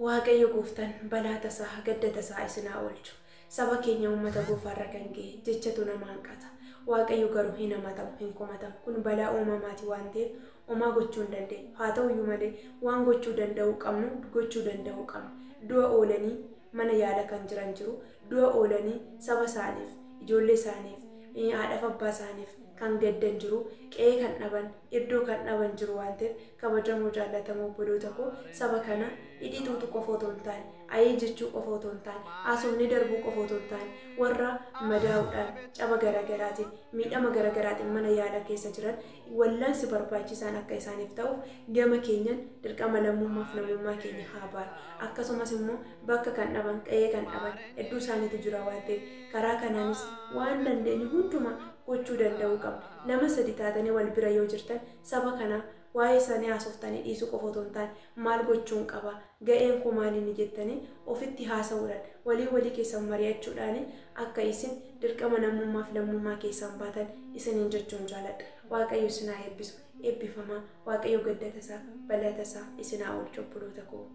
Waaqayyo gooftaan balaa tasaa gadda tasaa isinaa oolchu. Saba keenya uummata goofarra kan ga'e jechatu nama hanqata. Waaqayyo garuu hin hamatamu hin komatamu. Kun balaa uumamaati waan ta'eef homaa gochuu hin dandeenyu. Haa ta'u iyyuu malee waan gochuu danda'uu qabnu gochuu danda'uu qabna. Du'a oolanii mana yaala kan jiran jiru. Du'a oolanii saba isaaniif, ijoollee isaaniif, haadhaaf abbaa isaaniif kan gaddan jiru. Qe'ee kan dhaban, iddoo kan dhaban jiru waan ta'eef kabajamoo jaallatamoo obboloota koo saba kana hidhituutu qofa otoo hin taane, ayee jechuu qofa otoo hin taane, haasofni darbuu qofa otoo hin taane warra madaa'uudhaan caba garagaraatiin miidhama garagaraatiin mana yaala keessa jiran wallaansi barbaachisaan akka isaaniif ta'uuf gama keenyan dirqama lammummaaf namummaa keenya haa baanu. Akkasumas immoo bakka kan dhaban, qe'ee kan dhaban iddoo isaaniitu jira waan ta'eef karaa kanaanis waan dandeenyu hundumaa gochuu danda'uu qabna. Nama sadi taatanii wal bira yoo jirtan saba kana waa'ee isaanii haasoftanii dhiisuu qofa otoo hin taane maal gochuun qaba, ga'een koo maaliin jettanii ofitti haasa'uudhaan walii keessan mari'achuudhaan akka isin dirqama namummaaf lammummaa keessan baatan isiniin jechuun jaaladha. Waaqayyo isin haa eebbisu. Eebbifamaa. Waaqayyo gadda tasaa balaa tasaa isin haa oolchu obboloota koo.